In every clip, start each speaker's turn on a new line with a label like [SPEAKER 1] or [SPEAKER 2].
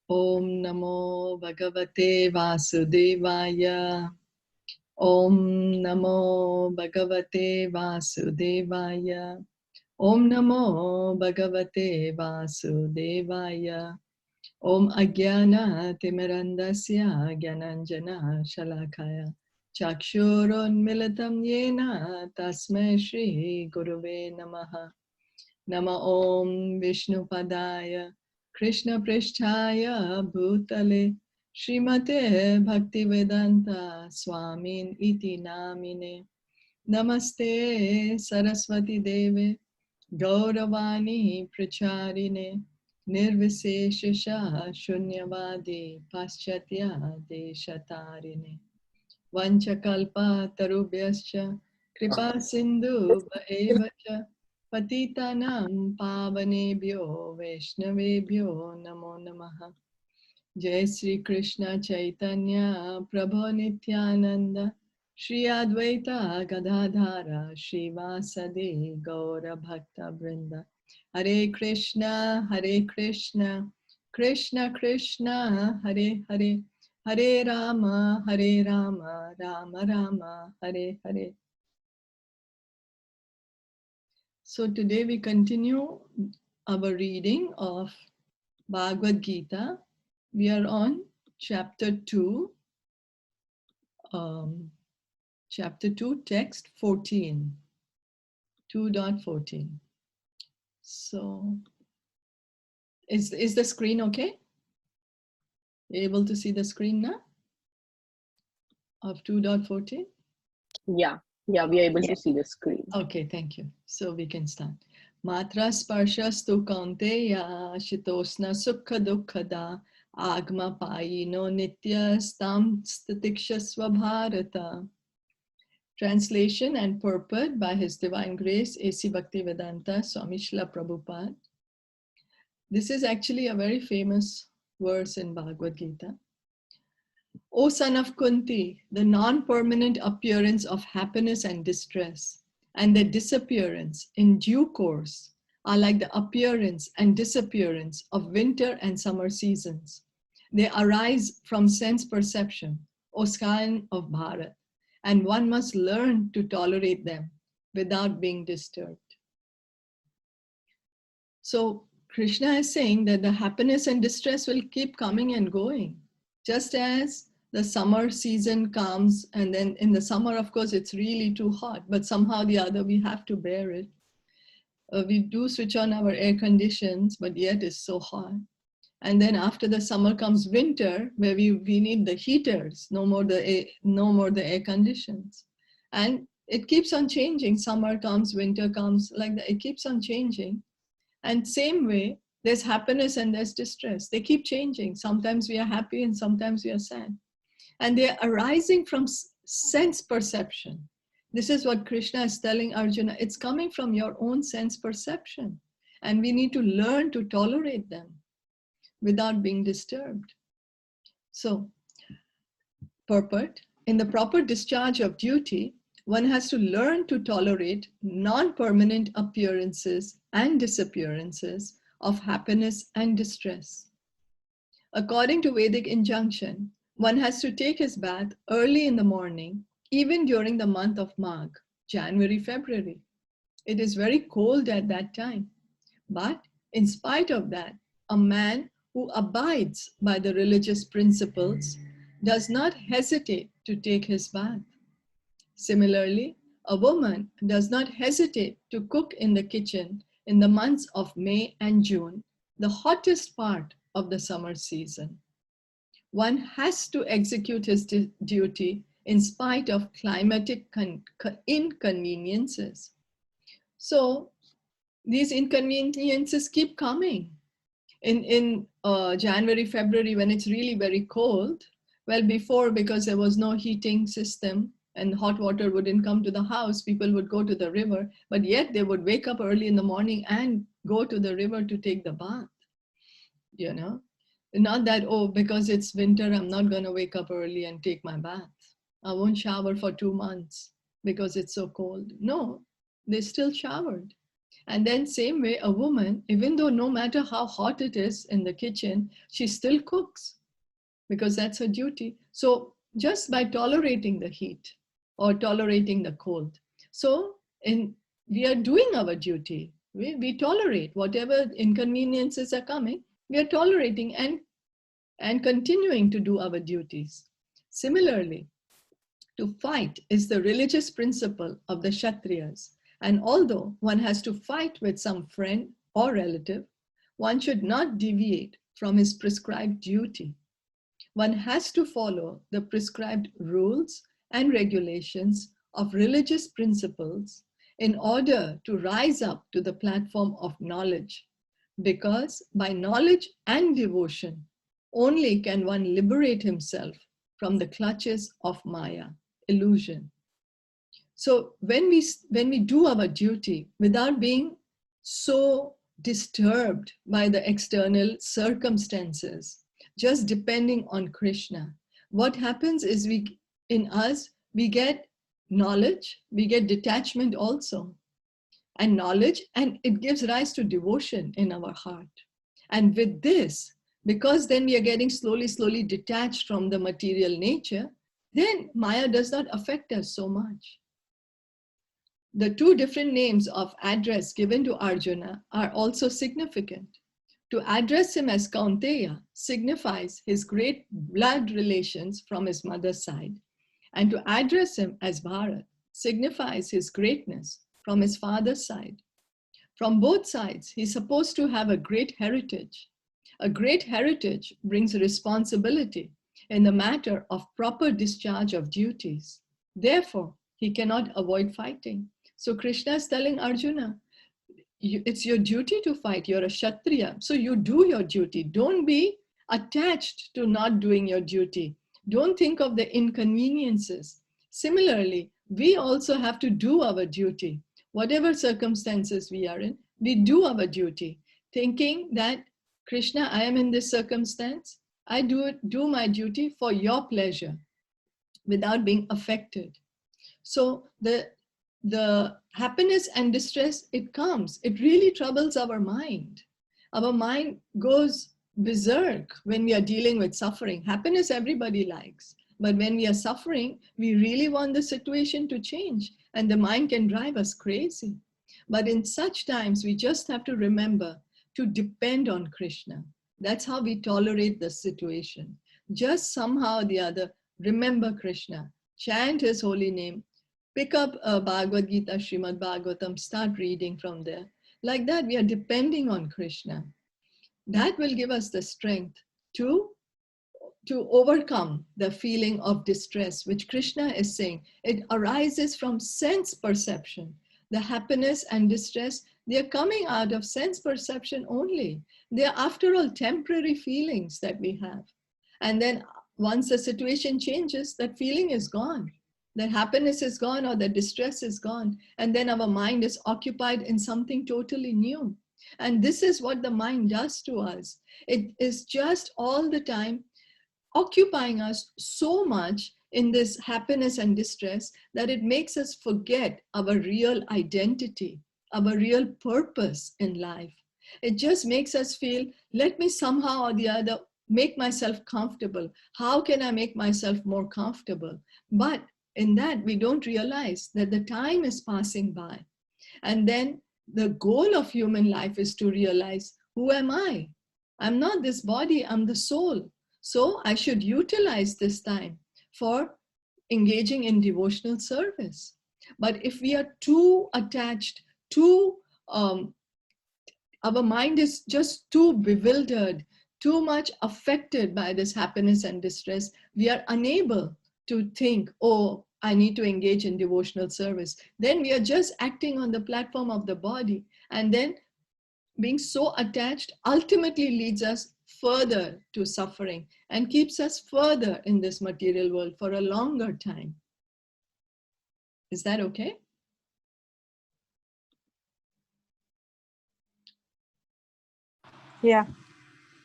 [SPEAKER 1] Om Namo Bhagavate Vasudevaya. Om Namo Bhagavate Vasudevaya. Om Namo Bhagavate Vasudevaya. Om Ajnana Timirandasya Gyananjana Shalakaya. Chakshurun Militam Yena Tasmai Shri Guruve Namaha. Nama Om Vishnu Padaya Krishna Pristhaya Bhutale Srimate Bhaktivedanta Swamin Iti Namine Namaste Saraswati Deve Gauravani Pracharine Nirviseshasha Shunyavadi Paschatya Deshatarine Vanchakalpa Tarubhyascha Kripa Sindhu Evacha Patitanam Pavanebhyo Vaishnavebhyo Namo Namaha. Jai Sri Krishna Chaitanya Prabhu Nityananda Shri Advaita Gadadhara Srivasadi Gaura Bhakta Vrinda. Hare Krishna Krishna Krishna Hare Hare Hare Rama Rama Rama Hare Hare. So today we continue our reading of Bhagavad Gita. We are on chapter 2, text 14, 2.14. So is the screen okay? You able to see the screen now of 2.14?
[SPEAKER 2] Yeah, we are able to see the screen.
[SPEAKER 1] Okay, thank you. So we can start. Matra sparshas tu kaunteya shitosna sukha dukkada agma payino nitya stam statikshasva bharata. Translation and purport by His Divine Grace A.C. Bhaktivedanta Swami Srila Prabhupada. This is actually a very famous verse in Bhagavad Gita. O son of Kunti, the non-permanent appearance of happiness and distress and their disappearance in due course are like the appearance and disappearance of winter and summer seasons. They arise from sense perception, O scion of Bharat, and one must learn to tolerate them without being disturbed. So Krishna is saying that the happiness and distress will keep coming and going, just as the summer season comes, and then in the summer, of course, it's really too hot, but somehow or the other we have to bear it. We do switch on our air conditions, but yet it's so hot. And then after the summer comes winter, where we need the heaters, no more the air conditions. And it keeps on changing. Summer comes, winter comes, like that. It keeps on changing. And same way, there's happiness and there's distress. They keep changing. Sometimes we are happy and sometimes we are sad. And they're arising from sense perception. This is what Krishna is telling Arjuna. It's coming from your own sense perception. And we need to learn to tolerate them without being disturbed. So, purport, in the proper discharge of duty, one has to learn to tolerate non-permanent appearances and disappearances of happiness and distress. According to Vedic injunction, one has to take his bath early in the morning, even during the month of Magh, January, February. It is very cold at that time. But in spite of that, a man who abides by the religious principles does not hesitate to take his bath. Similarly, a woman does not hesitate to cook in the kitchen in the months of May and June, the hottest part of the summer season. One has to execute his duty in spite of climatic inconveniences. So these inconveniences keep coming. In January, February, when it's really very cold, well, before, because there was no heating system and hot water wouldn't come to the house, people would go to the river, but yet they would wake up early in the morning and go to the river to take the bath, you know. Not that, oh, because it's winter, I'm not going to wake up early and take my bath. I won't shower for 2 months because it's so cold. No, they still showered. And then same way, a woman, even though no matter how hot it is in the kitchen, she still cooks because that's her duty. So just by tolerating the heat or tolerating the cold. So we are doing our duty. We tolerate whatever inconveniences are coming. We are tolerating and continuing to do our duties. Similarly, to fight is the religious principle of the Kshatriyas. And although one has to fight with some friend or relative, one should not deviate from his prescribed duty. One has to follow the prescribed rules and regulations of religious principles in order to rise up to the platform of knowledge. Because by knowledge and devotion, only can one liberate himself from the clutches of Maya, illusion. So when we do our duty without being so disturbed by the external circumstances, just depending on Krishna, what happens is we get knowledge, we get detachment also. And knowledge, and it gives rise to devotion in our heart. And with this, because then we are getting slowly detached from the material nature, then Maya does not affect us so much. The two different names of address given to Arjuna are also significant. To address him as Kaunteya signifies his great blood relations from his mother's side, and to address him as Bharat signifies his greatness from his father's side. From both sides, he's supposed to have a great heritage. A great heritage brings responsibility in the matter of proper discharge of duties. Therefore, he cannot avoid fighting. So Krishna is telling Arjuna, it's your duty to fight. You're a Kshatriya. So you do your duty. Don't be attached to not doing your duty. Don't think of the inconveniences. Similarly, we also have to do our duty. Whatever circumstances we are in, we do our duty, thinking that, Krishna, I am in this circumstance. I do my duty for your pleasure without being affected. So the happiness and distress, it comes. It really troubles our mind. Our mind goes berserk when we are dealing with suffering. Happiness everybody likes. But when we are suffering, we really want the situation to change, and the mind can drive us crazy. But in such times, we just have to remember to depend on Krishna. That's how we tolerate the situation. Just somehow or the other, remember Krishna, chant his holy name, pick up Bhagavad Gita, Srimad Bhagavatam, start reading from there. Like that, we are depending on Krishna. That will give us the strength to overcome the feeling of distress, which Krishna is saying. It arises from sense perception. The happiness and distress, they are coming out of sense perception only. They are, after all, temporary feelings that we have. And then once the situation changes, that feeling is gone. The happiness is gone or the distress is gone. And then our mind is occupied in something totally new. And this is what the mind does to us. It is just all the time occupying us so much in this happiness and distress that it makes us forget our real identity, our real purpose in life. It just makes us feel, let me somehow or the other make myself comfortable. How can I make myself more comfortable? But in that, we don't realize that the time is passing by. And then the goal of human life is to realize, who am I? I'm not this body, I'm the soul. So I should utilize this time for engaging in devotional service. But if we are too attached, our mind is just too bewildered, too much affected by this happiness and distress, we are unable to think, oh, I need to engage in devotional service. Then we are just acting on the platform of the body. And then being so attached ultimately leads us further to suffering and keeps us further in this material world for a longer time. Is that okay?
[SPEAKER 3] Yeah.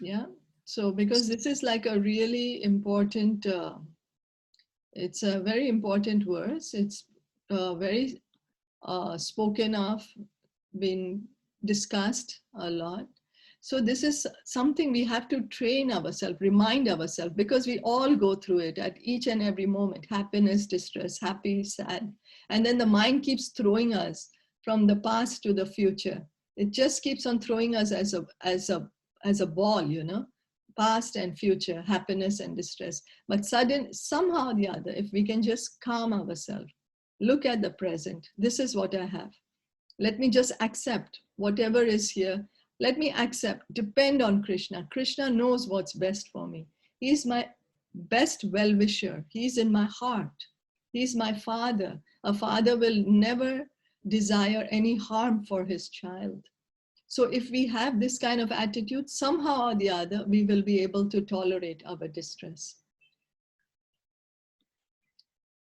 [SPEAKER 1] Yeah. So because this is like a really important, it's a very important verse. It's very spoken of been discussed a lot. So this is something we have to train ourselves, remind ourselves, because we all go through it at each and every moment: happiness, distress, happy, sad. And then the mind keeps throwing us from the past to the future. It just keeps on throwing us as a ball, you know, past and future, happiness and distress. But somehow or the other, if we can just calm ourselves, look at the present. This is what I have. Let me just accept whatever is here. Let me accept, depend on Krishna. Krishna knows what's best for me. He's my best well-wisher. He's in my heart. He's my father. A father will never desire any harm for his child. So if we have this kind of attitude, somehow or the other, we will be able to tolerate our distress.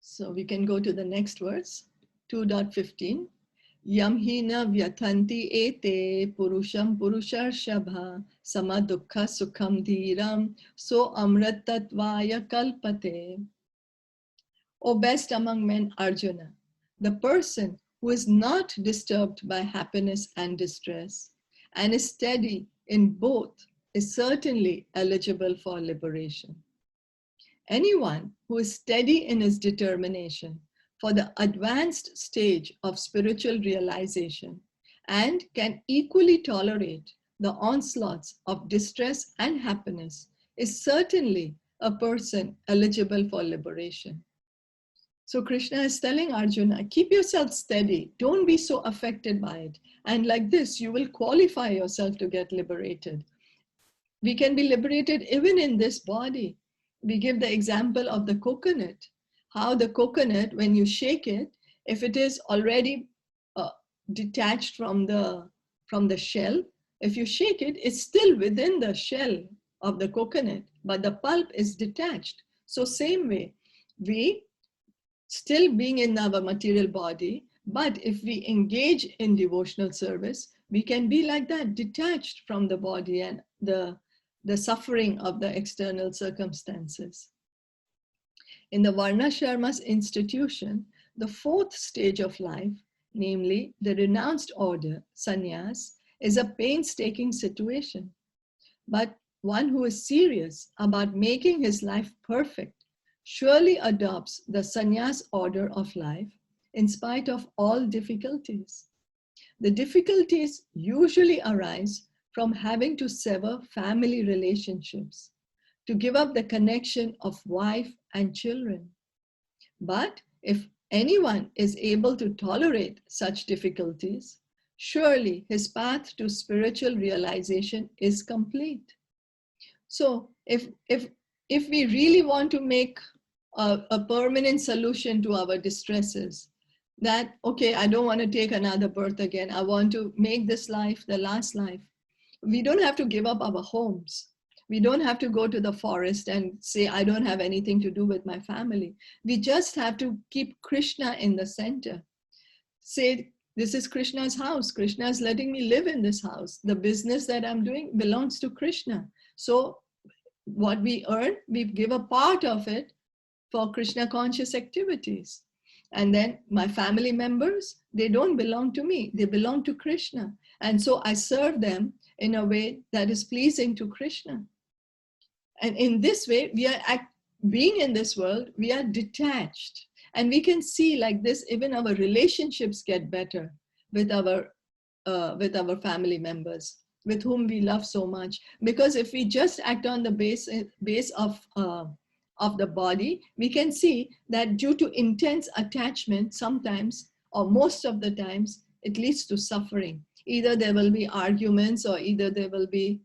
[SPEAKER 1] So we can go to the next verse, 2.15. Yam hina vyathanti ete purusham purusharshabha samadukha sukham dhiram so amratatvaya kalpate. O best among men, Arjuna, the person who is not disturbed by happiness and distress and is steady in both is certainly eligible for liberation. Anyone who is steady in his determination for the advanced stage of spiritual realization and can equally tolerate the onslaughts of distress and happiness is certainly a person eligible for liberation. So Krishna is telling Arjuna, keep yourself steady. Don't be so affected by it. And like this, you will qualify yourself to get liberated. We can be liberated even in this body. We give the example of the coconut. How the coconut, when you shake it, if it is already detached from the shell, if you shake it, it's still within the shell of the coconut, but the pulp is detached. So same way, we still being in our material body, but if we engage in devotional service, we can be like that, detached from the body and the suffering of the external circumstances. In the Varnashrama's institution, the fourth stage of life, namely the renounced order, sannyas, is a painstaking situation. But one who is serious about making his life perfect surely adopts the sannyas order of life in spite of all difficulties. The difficulties usually arise from having to sever family relationships, to give up the connection of wife and children. But if anyone is able to tolerate such difficulties, surely his path to spiritual realization is complete. So if we really want to make a permanent solution to our distresses, that, okay, I don't want to take another birth again. I want to make this life the last life. We don't have to give up our homes. We don't have to go to the forest and say, I don't have anything to do with my family. We just have to keep Krishna in the center. Say, this is Krishna's house. Krishna is letting me live in this house. The business that I'm doing belongs to Krishna. So what we earn, we give a part of it for Krishna conscious activities. And then my family members, they don't belong to me. They belong to Krishna. And so I serve them in a way that is pleasing to Krishna. And in this way, we are being in this world, we are detached. And we can see like this, even our relationships get better with our family members, with whom we love so much. Because if we just act on the base of the body, we can see that due to intense attachment, sometimes or most of the times, it leads to suffering. Either there will be arguments, or either there will be,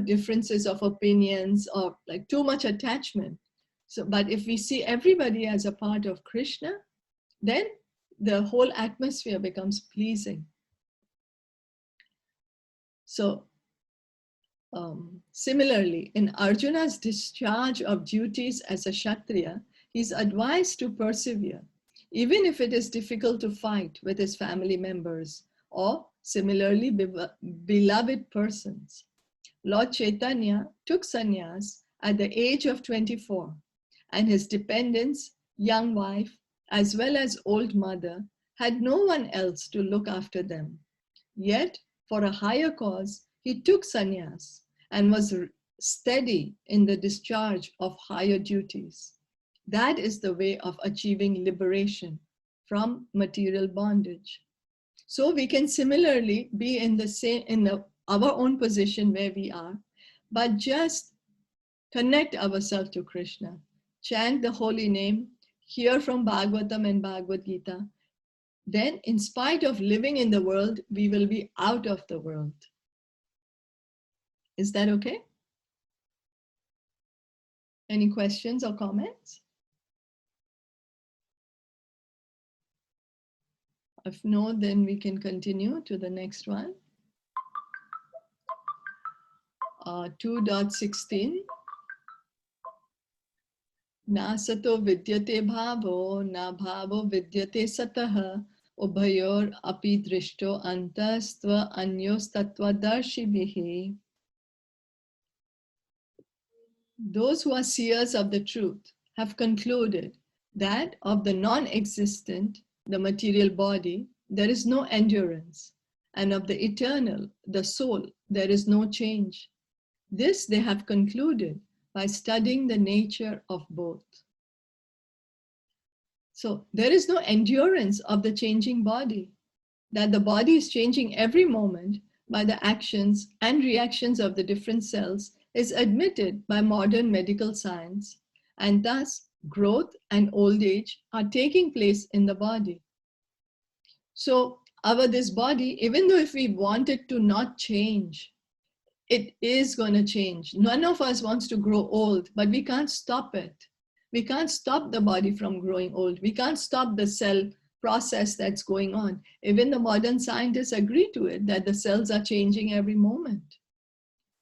[SPEAKER 1] differences of opinions, or like too much attachment. So, but if we see everybody as a part of Krishna, then the whole atmosphere becomes pleasing. So, similarly, in Arjuna's discharge of duties as a Kshatriya, he's advised to persevere, even if it is difficult to fight with his family members or similarly beloved persons. Lord Caitanya took sannyas at the age of 24, and his dependents, young wife, as well as old mother, had no one else to look after them. Yet, for a higher cause, he took sannyas and was steady in the discharge of higher duties. That is the way of achieving liberation from material bondage. So we can similarly be in the same, our own position where we are, but just connect ourselves to Krishna, chant the holy name, hear from Bhagavatam and Bhagavad Gita. Then, in spite of living in the world, we will be out of the world. Is that okay? Any questions or comments? If no, then we can continue to the next one. 2.16. Na sato vidyate bhavo, na bhavo vidyate satah, ubhayor api drishto antastva anyos tattva darshibihi. Those who are seers of the truth have concluded that of the non-existent, the material body, there is no endurance, and of the eternal, the soul, there is no change. This they have concluded by studying the nature of both. So there is no endurance of the changing body, that the body is changing every moment by the actions and reactions of the different cells is admitted by modern medical science, and thus growth and old age are taking place in the body. So this body, even though if we want it to not change, it is going to change. None of us wants to grow old, but we can't stop it. We can't stop the body from growing old. We can't stop the cell process that's going on. Even the modern scientists agree to it, that the cells are changing every moment,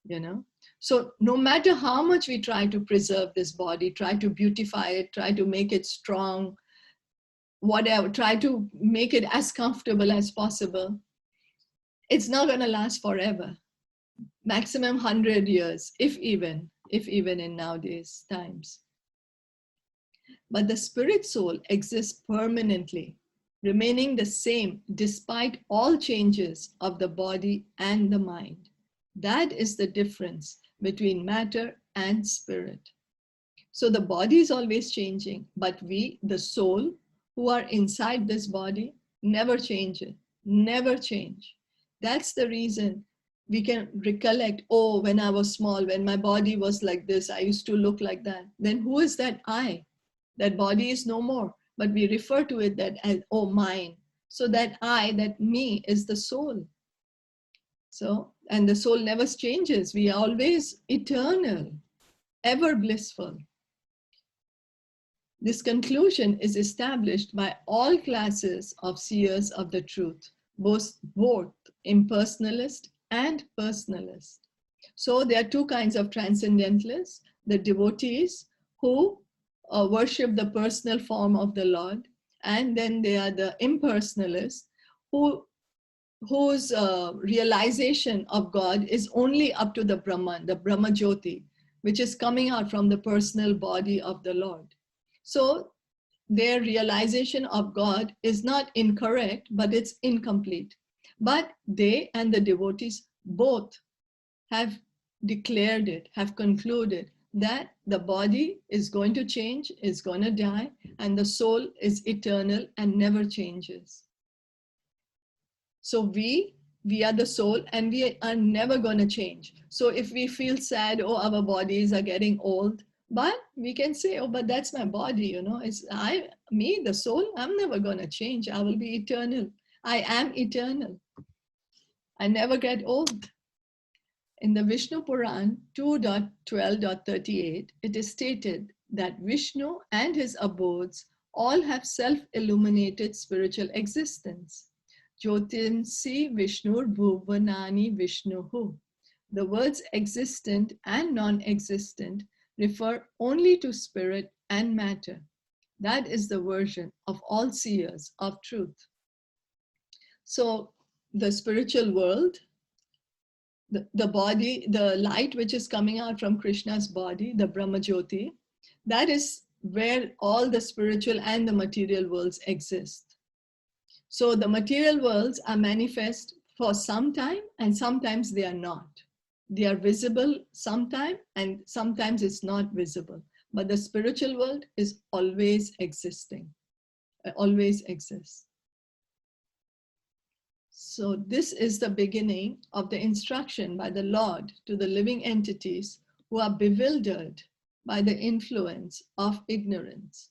[SPEAKER 1] you know. So no matter how much we try to preserve this body, try to beautify it, try to make it strong, whatever, try to make it as comfortable as possible, it's not going to last forever. Maximum 100 years, if even in nowadays times. But the spirit soul exists permanently, remaining the same despite all changes of the body and the mind. That is the difference between matter and spirit. So the body is always changing, but we, the soul, who are inside this body, never change it, never change. That's the reason we can recollect, oh, when I was small, when my body was like this, I used to look like that. Then who is that I? That body is no more, but we refer to it that as, oh, mine. So that I, that me, is the soul. So, and the soul never changes. We are always eternal, ever blissful. This conclusion is established by all classes of seers of the truth, both impersonalist and personalist. So there are two kinds of transcendentalists: the devotees who worship the personal form of the Lord, and then there are the impersonalists whose realization of God is only up to the Brahman, the Brahma Jyoti, which is coming out from the personal body of the Lord. So their realization of God is not incorrect, but it's incomplete. But they and the devotees both have declared it, have concluded that the body is going to change, is going to die, and the soul is eternal and never changes. So we are the soul, and we are never going to change. So if we feel sad, oh, our bodies are getting old, but we can say, oh, but that's my body, you know, it's me, the soul, I'm never going to change. I will be eternal. I am eternal. I never get old. In the Vishnu Puran 2.12.38, it is stated that Vishnu and his abodes all have self-illuminated spiritual existence. Jyotinsi Vishnur Bhuvanani Vishnuhu. The words existent and non-existent refer only to spirit and matter. That is the version of all seers of truth. So the spiritual world, the body, the light which is coming out from Krishna's body, the Brahma Jyoti, that is where all the spiritual and the material worlds exist. So the material worlds are manifest for some time, and sometimes they are not. They are visible sometime, and sometimes it's not visible. But the spiritual world is always existing, always exists. So this is the beginning of the instruction by the Lord to the living entities who are bewildered by the influence of ignorance.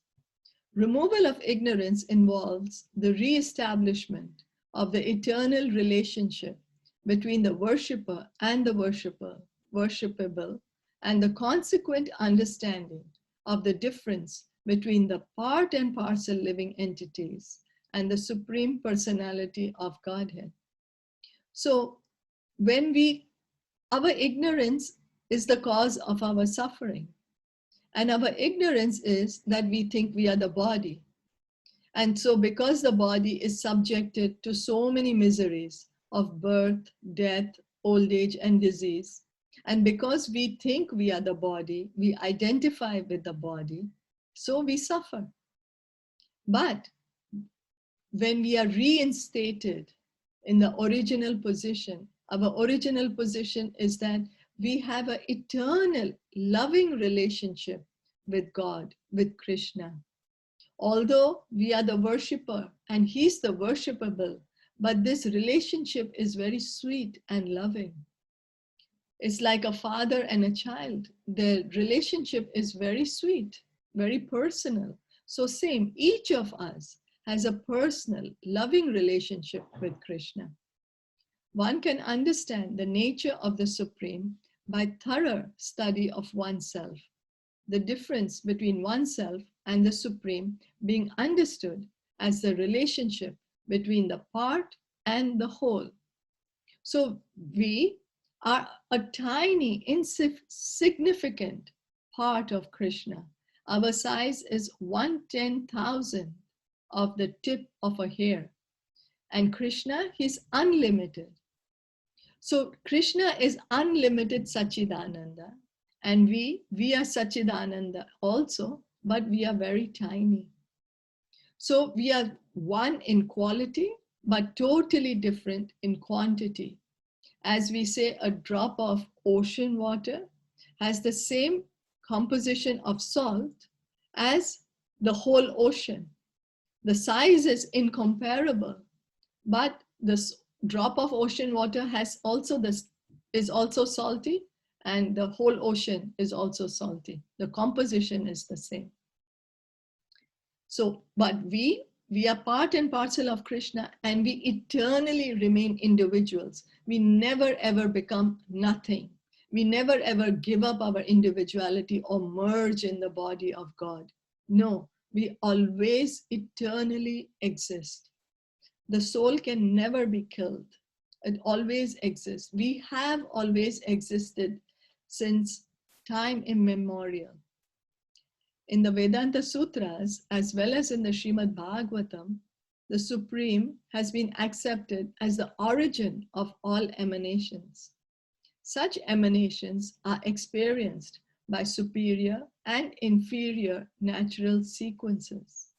[SPEAKER 1] Removal of ignorance involves the re-establishment of the eternal relationship between the worshipper and the worshipable, and the consequent understanding of the difference between the part and parcel living entities and the Supreme Personality of Godhead. So when our ignorance is the cause of our suffering. And our ignorance is that we think we are the body. And so because the body is subjected to so many miseries of birth, death, old age, and disease, and because we think we are the body, we identify with the body, so we suffer. But when we are reinstated in the original position, our original position is that we have an eternal loving relationship with God, with Krishna. Although we are the worshipper and he's the worshipable, but this relationship is very sweet and loving. It's like a father and a child. The relationship is very sweet, very personal. So same, each of us has a personal, loving relationship with Krishna. One can understand the nature of the Supreme by thorough study of oneself, the difference between oneself and the Supreme being understood as the relationship between the part and the whole. So we are a tiny, insignificant part of Krishna. Our size is 1/10,000 of the tip of a hair. And Krishna, he's unlimited. So Krishna is unlimited Sachidananda. And we are Sachidananda also, but we are very tiny. So we are one in quality, but totally different in quantity. As we say, a drop of ocean water has the same composition of salt as the whole ocean. The size is incomparable, but this drop of ocean water is also salty, and the whole ocean is also salty. The composition is the same. So, but we are part and parcel of Krishna, and we eternally remain individuals. We never ever become nothing. We never ever give up our individuality or merge in the body of God. No, we always eternally exist. The soul can never be killed. It always exists. We have always existed since time immemorial. In the Vedanta Sutras, as well as in the Srimad Bhagavatam, the Supreme has been accepted as the origin of all emanations. Such emanations are experienced by superior and inferior natural sequences.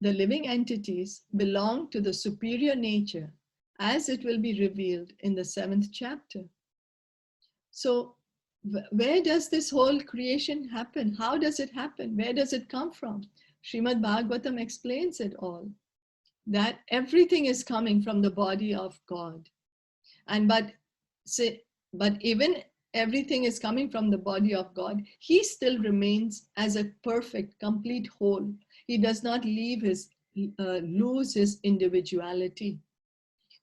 [SPEAKER 1] The living entities belong to the superior nature, as it will be revealed in the 7th chapter. So, where does this whole creation happen? How does it happen? Where does it come from? Srimad Bhagavatam explains it all, that everything is coming from the body of God. But even everything is coming from the body of God, he still remains as a perfect, complete whole. He does not lose his individuality.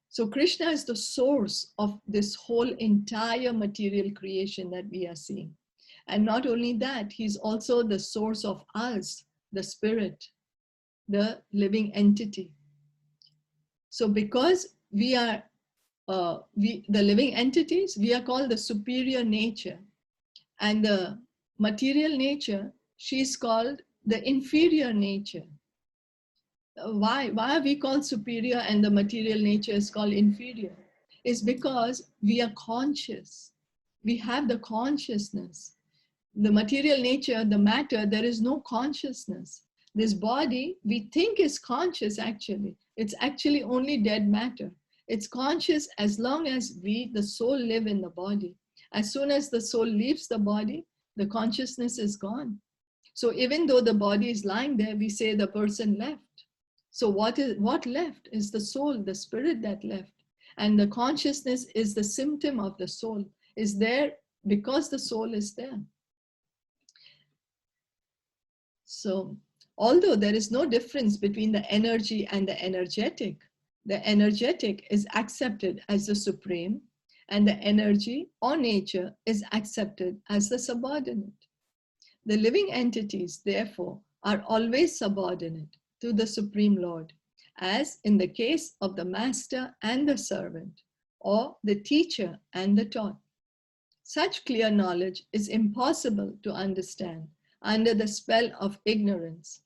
[SPEAKER 1] So Krishna is the source of this whole entire material creation that we are seeing. And not only that, he's also the source of us, the spirit, the living entity. So because we are the living entities, we are called the superior nature. And the material nature, she's called the inferior nature. Why are we called superior and the material nature is called inferior? It's because we are conscious. We have the consciousness. The material nature, the matter, there is no consciousness. This body, we think is conscious actually. It's actually only dead matter. It's conscious as long as we, the soul, live in the body. As soon as the soul leaves the body, the consciousness is gone. So even though the body is lying there, we say the person left. So what left is the soul, the spirit that left. And the consciousness is the symptom of the soul, is there because the soul is there. So although there is no difference between the energy and the energetic is accepted as the supreme, and the energy or nature is accepted as the subordinate. The living entities, therefore, are always subordinate to the Supreme Lord, as in the case of the master and the servant, or the teacher and the taught. Such clear knowledge is impossible to understand under the spell of ignorance,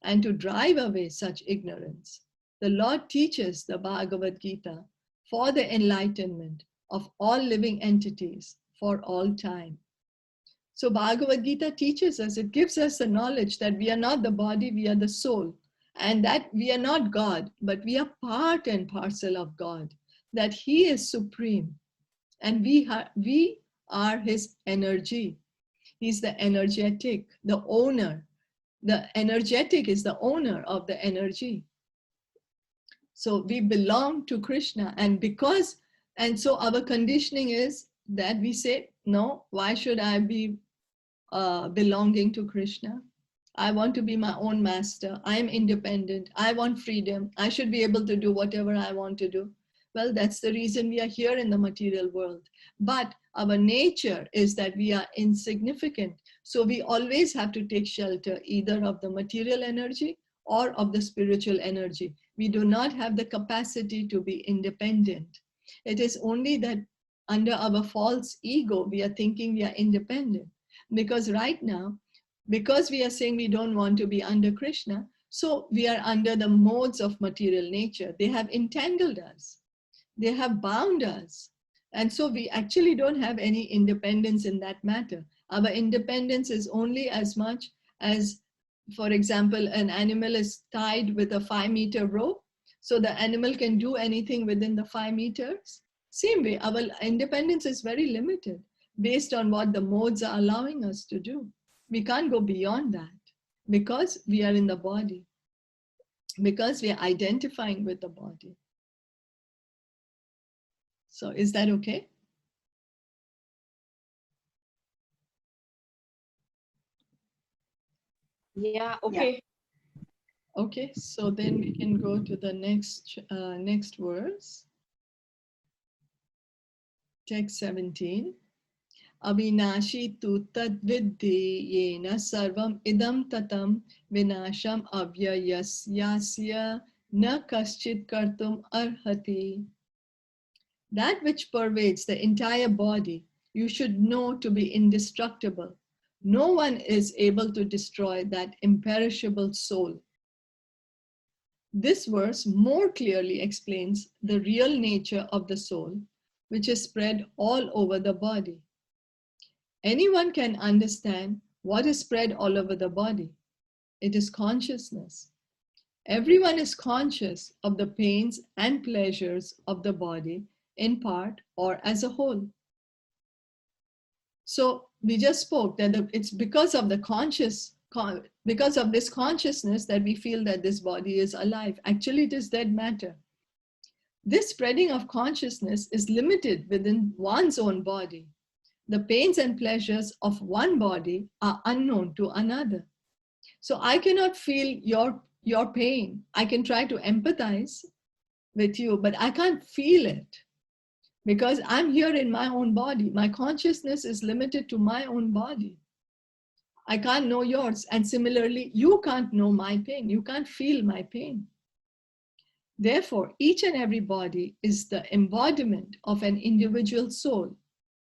[SPEAKER 1] and to drive away such ignorance, the Lord teaches the Bhagavad Gita for the enlightenment of all living entities for all time. So Bhagavad Gita teaches us, it gives us the knowledge that we are not the body, we are the soul, and that we are not God, but we are part and parcel of God, that He is supreme, and we are His energy. He's the energetic, the owner. The energetic is the owner of the energy. So we belong to Krishna, and so our conditioning is that we say, no, why should I be belonging to Krishna? I want to be my own master. I am independent. I want freedom. I should be able to do whatever I want to do. Well, that's the reason we are here in the material world. But our nature is that we are insignificant. So we always have to take shelter either of the material energy or of the spiritual energy. We do not have the capacity to be independent. It is only that under our false ego, we are thinking we are independent. Because right now, because we are saying we don't want to be under Krishna, so we are under the modes of material nature. They have entangled us. They have bound us. And so we actually don't have any independence in that matter. Our independence is only as much as, for example, an animal is tied with a 5-meter rope. So the animal can do anything within the 5 meters. Same way, our independence is very limited based on what the modes are allowing us to do. We can't go beyond that because we are in the body, because we are identifying with the body. So is that okay?
[SPEAKER 2] Yeah, okay.
[SPEAKER 1] Okay, so then we can go to the next verse. Text 17. Avinashi tu tad viddhi yena sarvam idam tatam vinasham avyayasya na kaschit kartum arhati. That which pervades the entire body, you should know to be indestructible. No one is able to destroy that imperishable soul. This verse more clearly explains the real nature of the soul, which is spread all over the body. Anyone can understand what is spread all over the body. It is consciousness. Everyone is conscious of the pains and pleasures of the body in part or as a whole. So we just spoke that it's because of this consciousness that we feel that this body is alive. Actually, it is dead matter. This spreading of consciousness is limited within one's own body. The pains and pleasures of one body are unknown to another. So I cannot feel your pain. I can try to empathize with you, but I can't feel it because I'm here in my own body. My consciousness is limited to my own body. I can't know yours. And similarly, you can't know my pain. You can't feel my pain. Therefore, each and every body is the embodiment of an individual soul,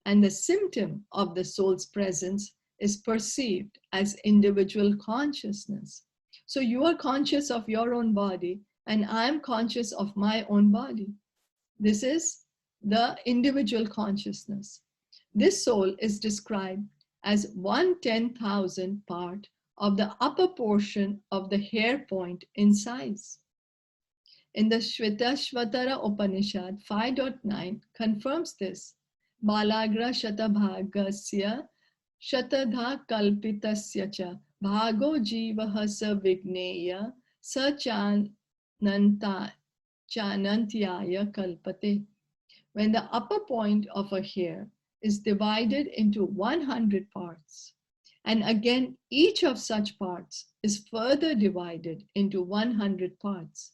[SPEAKER 1] and the symptom of the soul's presence is perceived as individual consciousness. So you are conscious of your own body, and I am conscious of my own body. This is the individual consciousness. This soul is described as 1/10,000th part of the upper portion of the hair point in size. In the Shvetashvatara Upanishad 5.9 confirms this. Balagra shatabhagasya shatadha kalpitasya cha bhago jivaha sa vigneya sa chanantyaya kalpate. When the upper point of a hair is divided into 100 parts, and again each of such parts is further divided into 100 parts,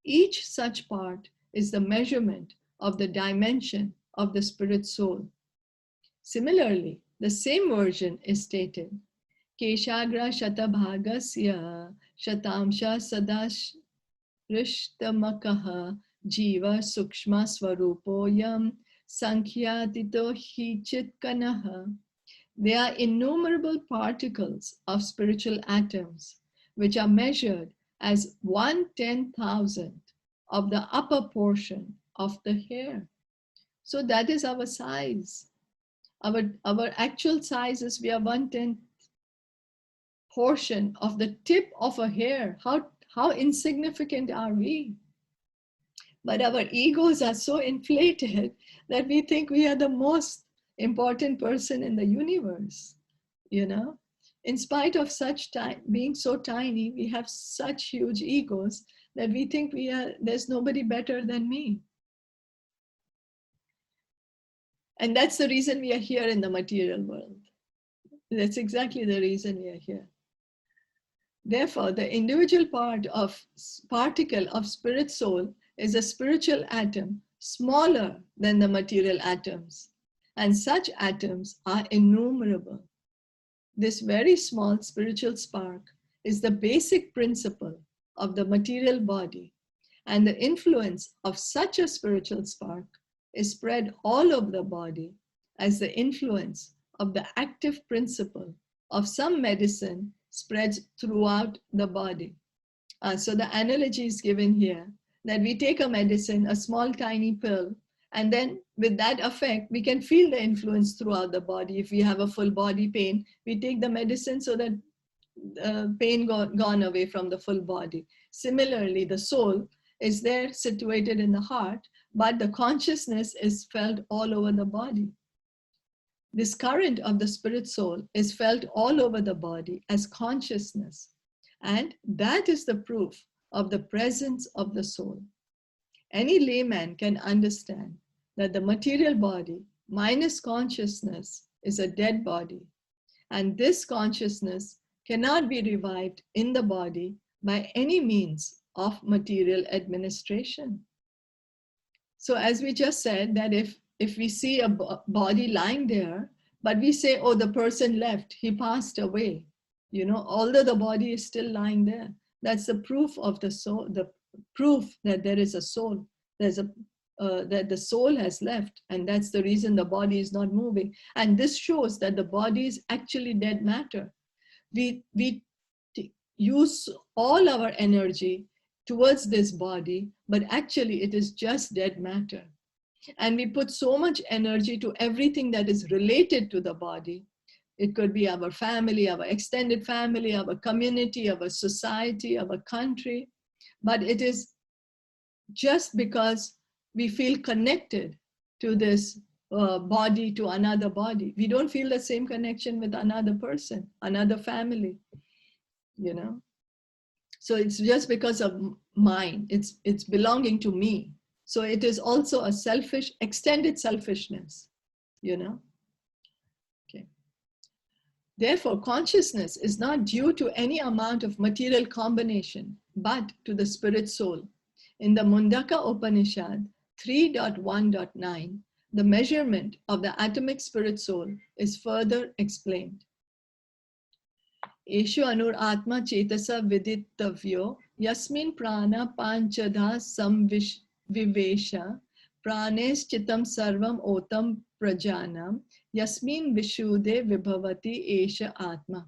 [SPEAKER 1] each such part is the measurement of the dimension of the spirit soul. Similarly, the same version is stated, Keshagra shatabhagasya shatamsha sadashrishtamakaha jiva sukshma swarupoyam sankhyatito hi chitkanaha. They are innumerable particles of spiritual atoms, which are measured as 1/10,000th of the upper portion of the hair. So that is our size. Our actual size is we are 1/10th portion of the tip of a hair. How insignificant are we? But our egos are so inflated that we think we are the most important person in the universe, you know? In spite of being so tiny, we have such huge egos that we think there's nobody better than me. And that's the reason we are here in the material world. That's exactly the reason we are here. Therefore, the individual particle of spirit soul is a spiritual atom smaller than the material atoms. And such atoms are innumerable. This very small spiritual spark is the basic principle of the material body, and the influence of such a spiritual spark is spread all over the body as the influence of the active principle of some medicine spreads throughout the body. So the analogy is given here that we take a medicine, a small tiny pill, and then with that effect, we can feel the influence throughout the body. If we have a full body pain, we take the medicine so that pain gone away from the full body. Similarly, the soul is there situated in the heart, but the consciousness is felt all over the body. This current of the spirit soul is felt all over the body as consciousness. And that is the proof of the presence of the soul. Any layman can understand that the material body minus consciousness is a dead body. And this consciousness cannot be revived in the body by any means of material administration. So as we just said, that if we see a body lying there, but we say, oh, the person left, he passed away, although the body is still lying there. That's the proof of the soul, the proof that there is a soul. That the soul has left, and that's the reason the body is not moving. And this shows that the body is actually dead matter. We use all our energy towards this body, but actually it is just dead matter. And we put so much energy to everything that is related to the body. It could be our family, our extended family, our community, our society, our country. But it is just because we feel connected to this body, to another body. We don't feel the same connection with another person, another family, So it's just because of mine. It's belonging to me. So it is also a extended selfishness, Okay. Therefore, consciousness is not due to any amount of material combination, but to the spirit soul. In the Mundaka Upanishad 3.1.9, the measurement of the atomic spirit soul is further explained. Eshu anur atma chetasa vidittavyo yasmin prana panchadha samvivesha pranes chitam sarvam otam prajanam yasmin vishude vibhavati esha atma.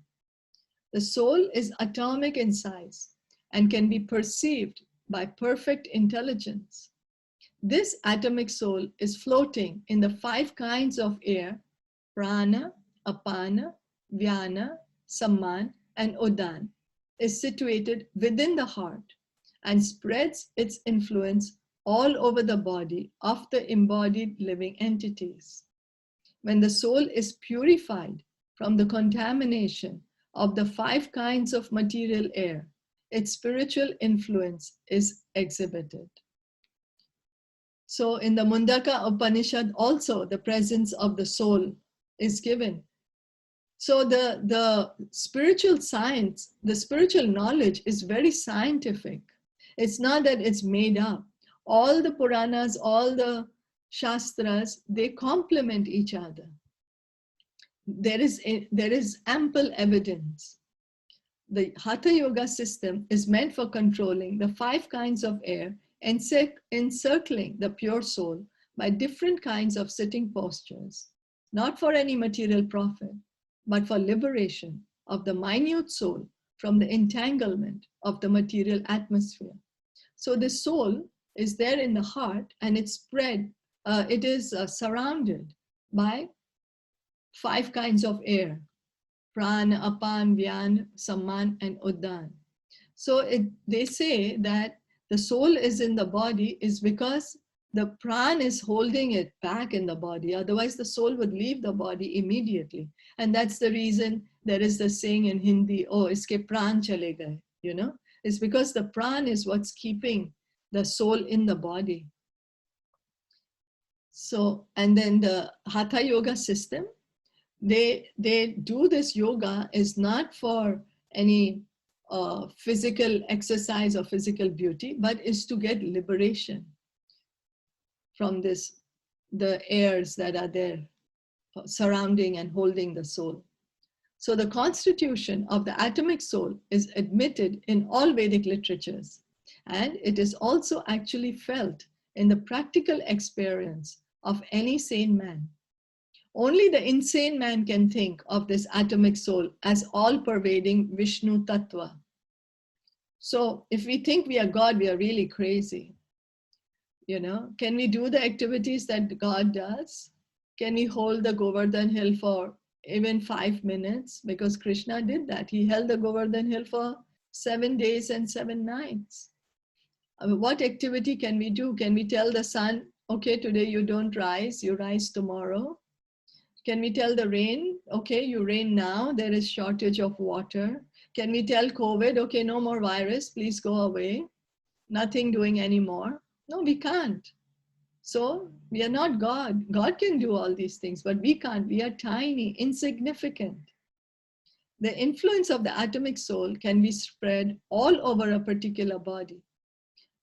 [SPEAKER 1] The soul is atomic in size and can be perceived by perfect intelligence. This atomic soul is floating in the 5 kinds of air, prana, apana, vyana, samman, and udan, is situated within the heart, and spreads its influence all over the body of the embodied living entities. When the soul is purified from the contamination of the 5 kinds of material air, its spiritual influence is exhibited. So in the Mundaka Upanishad also, the presence of the soul is given. So the spiritual science, the spiritual knowledge is very scientific. It's not that it's made up. All the Puranas, all the Shastras, they complement each other. There is ample evidence. The Hatha Yoga system is meant for controlling the 5 kinds of air and encircling the pure soul by different kinds of sitting postures, not for any material profit, but for liberation of the minute soul from the entanglement of the material atmosphere. So the soul is there in the heart, and it's spread, it is surrounded by 5 kinds of air: prana, apan, vyan, samman, and uddan. So they say that the soul is in the body is because the prana is holding it back in the body. Otherwise, the soul would leave the body immediately. And that's the reason there is the saying in Hindi, oh, iske pran chale gaye, you know? It's because the prana is what's keeping the soul in the body. So, and then the Hatha Yoga system, they do this yoga is not for any physical exercise or physical beauty, but is to get liberation from the airs that are there surrounding and holding the soul. So the constitution of the atomic soul is admitted in all Vedic literatures, and it is also actually felt in the practical experience of any sane man. Only the insane man can think of this atomic soul as all-pervading Vishnu Tattva. So if we think we are God, we are really crazy. You know, can we do the activities that God does? Can we hold the Govardhan hill for even 5 minutes? Because Krishna did that. He held the Govardhan hill for 7 days and 7 nights. What activity can we do? Can we tell the sun, okay, today you don't rise, you rise tomorrow? Can we tell the rain, okay, you rain now, there is shortage of water? Can we tell COVID, okay, no more virus, please go away, nothing doing anymore? No, we can't. So we are not God. God can do all these things, but we can't. We are tiny, insignificant. The influence of the atomic soul can be spread all over a particular body.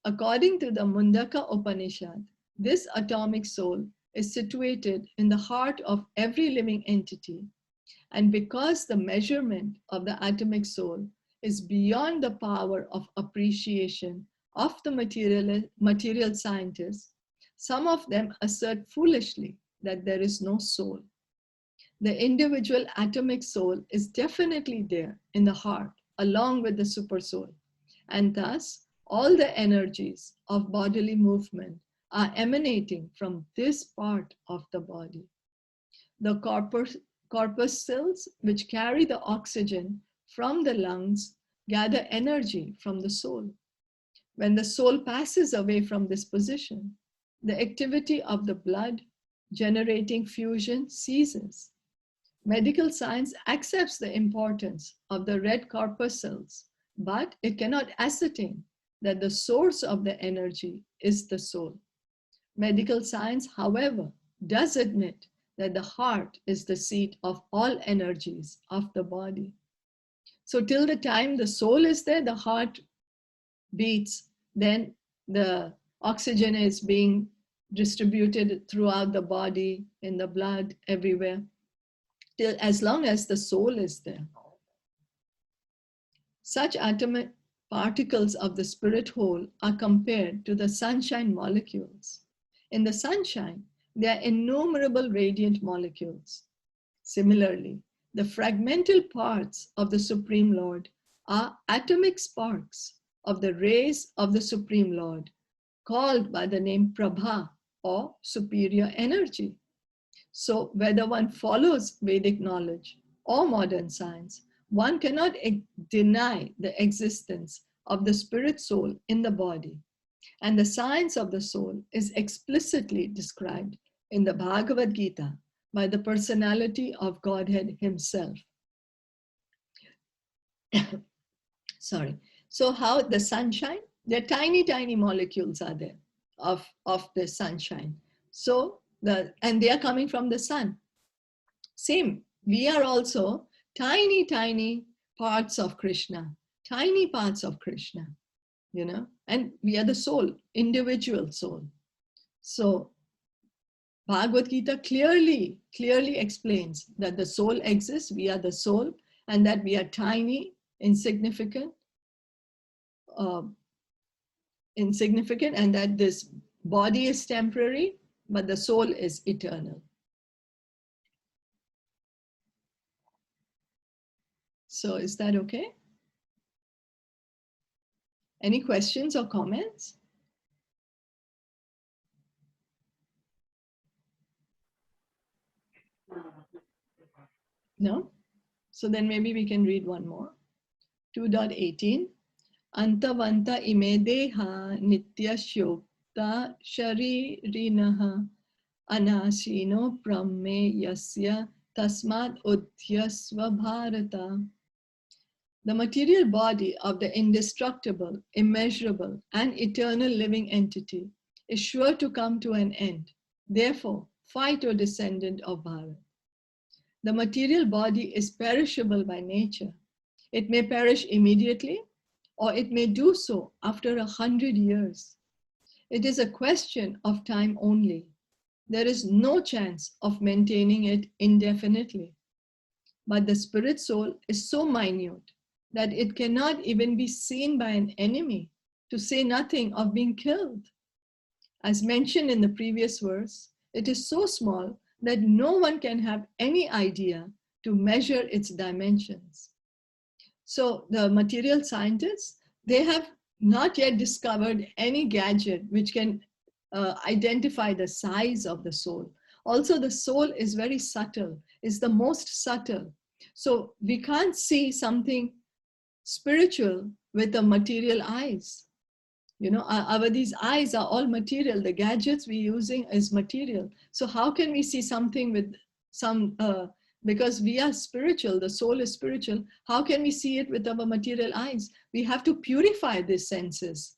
[SPEAKER 1] According to the Mundaka Upanishad, this atomic soul is situated in the heart of every living entity. And because the measurement of the atomic soul is beyond the power of appreciation of the material scientists, some of them assert foolishly that there is no soul. The individual atomic soul is definitely there in the heart, along with the supersoul. And thus, all the energies of bodily movement are emanating from this part of the body. The corpuscles, which carry the oxygen from the lungs, gather energy from the soul. When the soul passes away from this position, the activity of the blood generating fusion ceases. Medical science accepts the importance of the red corpuscles, but it cannot ascertain that the source of the energy is the soul. Medical science, however, does admit that the heart is the seat of all energies of the body. So till the time the soul is there, the heart beats, then the oxygen is being distributed throughout the body, in the blood, everywhere, till as long as the soul is there. Such atomic particles of the spirit whole are compared to the sunshine molecules. In the sunshine, there are innumerable radiant molecules. Similarly, the fragmental parts of the Supreme Lord are atomic sparks of the rays of the Supreme Lord, called by the name Prabha, or superior energy. So whether one follows Vedic knowledge or modern science, one cannot deny the existence of the spirit soul in the body. And the science of the soul is explicitly described in the Bhagavad Gita by the personality of Godhead himself. Sorry. So how the sunshine, there are tiny, tiny molecules are there of the sunshine. So and they are coming from the sun. Same, we are also tiny, tiny parts of Krishna, tiny parts of Krishna, and we are the soul, individual soul. So Bhagavad Gita clearly explains that the soul exists, we are the soul, and that we are tiny, insignificant, and that this body is temporary, but the soul is eternal. So is that okay? Any questions or comments? No? So then maybe we can read one more. 2.18. Antavanta ime deha nitya shokta sharirinaha anasino pramme yasya tasmad udhyasva bharata. The material body of the indestructible, immeasurable, and eternal living entity is sure to come to an end. Therefore, fight, O descendant of Bharat. The material body is perishable by nature. It may perish immediately, or it may do so after 100 years. It is a question of time only. There is no chance of maintaining it indefinitely. But the spirit soul is so minute that it cannot even be seen by an enemy, to say nothing of being killed. As mentioned in the previous verse, it is so small that no one can have any idea to measure its dimensions. So the material scientists, they have not yet discovered any gadget which can identify the size of the soul. Also, the soul is very subtle, is the most subtle. So we can't see something spiritual with the material eyes. These eyes are all material. The gadgets we're using is material. So how can we see something with some, because we are spiritual, the soul is spiritual, how can we see it with our material eyes? We have to purify these senses.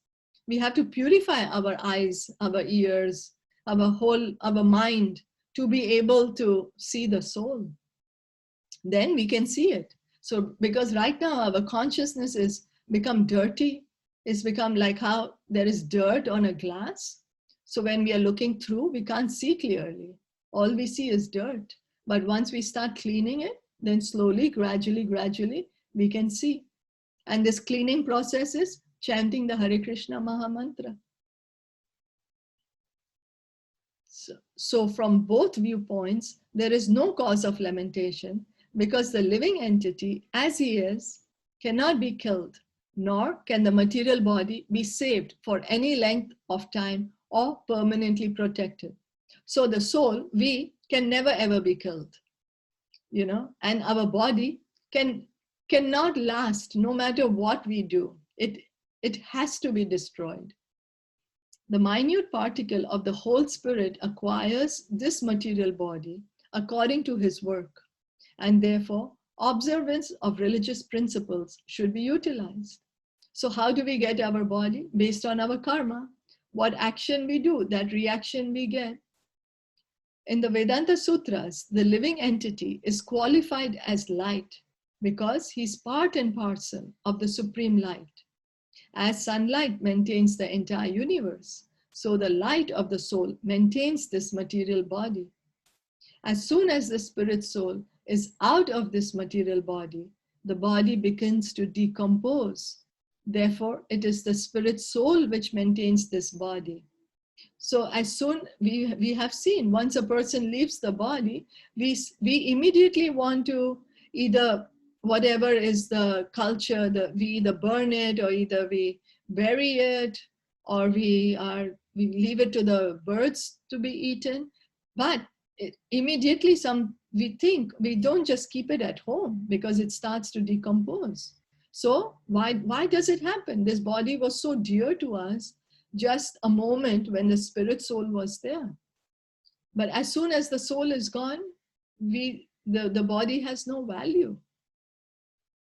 [SPEAKER 1] We have to purify our eyes, our ears, our mind to be able to see the soul. Then we can see it. So because right now our consciousness is become dirty, it's become like how there is dirt on a glass. So when we are looking through, we can't see clearly. All we see is dirt. But once we start cleaning it, then slowly, gradually, we can see. And this cleaning process is chanting the Hare Krishna Maha Mantra. So from both viewpoints, there is no cause of lamentation, because the living entity, as he is, cannot be killed, nor can the material body be saved for any length of time or permanently protected. So the soul, we, can never ever be killed, and our body cannot last no matter what we do. It has to be destroyed. The minute particle of the whole spirit acquires this material body according to his work, and therefore observance of religious principles should be utilized. So how do we get our body? Based on our karma. What action we do, that reaction we get. In the Vedanta Sutras, the living entity is qualified as light because he's part and parcel of the supreme light. As sunlight maintains the entire universe, so the light of the soul maintains this material body. As soon as the spirit soul is out of this material body, the body begins to decompose. Therefore, it is the spirit soul which maintains this body. So as soon we have seen, once a person leaves the body, we immediately want to either, whatever is the culture, we either burn it, or either we bury it, or we leave it to the birds to be eaten. But immediately we think we don't just keep it at home because it starts to decompose. So why does it happen? This body was so dear to us, just a moment when the spirit soul was there. But as soon as the soul is gone, the body has no value.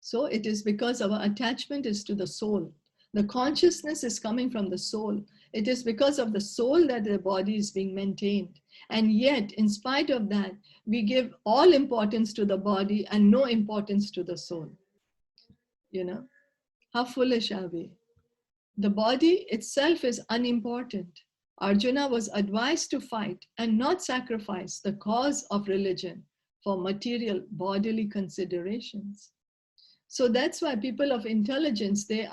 [SPEAKER 1] So it is because our attachment is to the soul. The consciousness is coming from the soul. It is because of the soul that the body is being maintained. And yet, in spite of that, we give all importance to the body and no importance to the soul. You know, how foolish are we? The body itself is unimportant. Arjuna was advised to fight and not sacrifice the cause of religion for material bodily considerations. So that's why people of intelligence, they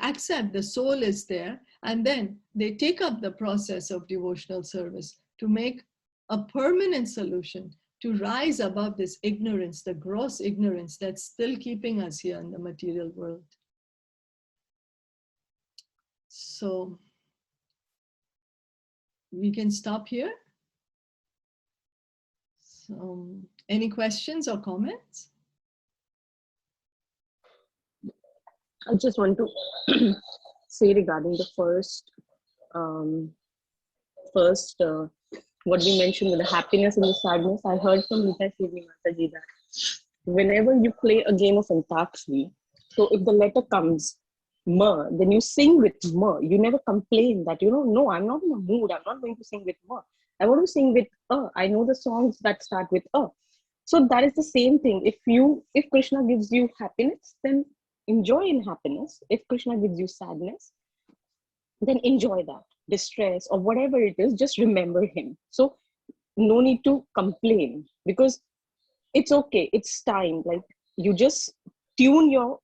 [SPEAKER 1] accept the soul is there, and then they take up the process of devotional service to make a permanent solution, to rise above this ignorance, the gross ignorance that's still keeping us here in the material world. So we can stop here. So any questions or comments?
[SPEAKER 2] I just want to say regarding the first, what we mentioned with the happiness and the sadness. I heard from Nita Mataji that whenever you play a game of Antakshari, so if the letter comes ma, then you sing with ma. You never complain that, no, I'm not in a mood. I'm not going to sing with ma. I want to sing with a. I know the songs that start with a. So that is the same thing. If Krishna gives you happiness, then enjoy in happiness. If Krishna gives you sadness, then enjoy that. Distress or whatever it is, just remember him. So no need to complain, because it's okay. It's time. Like, you just tune your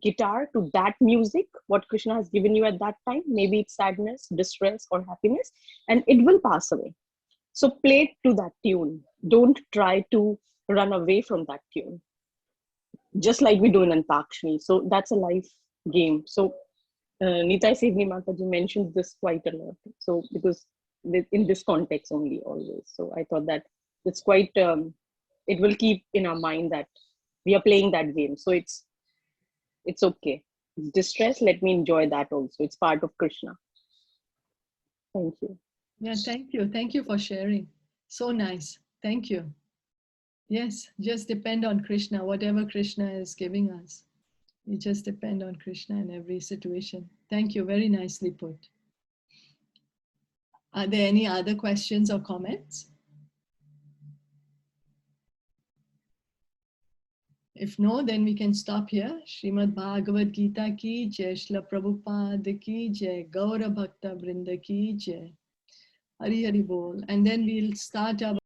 [SPEAKER 2] guitar to that music, what Krishna has given you at that time. Maybe it's sadness, distress, or happiness, and it will pass away. So play it to that tune. Don't try to run away from that tune, just like we do in Antakshari. So that's a life game. So Nitai Sevni Mataji mentions this quite a lot. So because in this context only, always. So I thought that it's quite, it will keep in our mind that we are playing that game. So it's okay. It's distress, let me enjoy that also. It's part of Krishna. Thank you.
[SPEAKER 1] Yeah, thank you. Thank you for sharing. So nice. Thank you. Yes, just depend on Krishna, whatever Krishna is giving us. We just depend on Krishna in every situation. Thank you. Very nicely put. Are there any other questions or comments? If no, then we can stop here. Srimad Bhagavad Gita ki jai, Srila Prabhupada ki jai, Gaura Bhakta Vrinda ki jai. Hari Hari Bol. And then we'll start our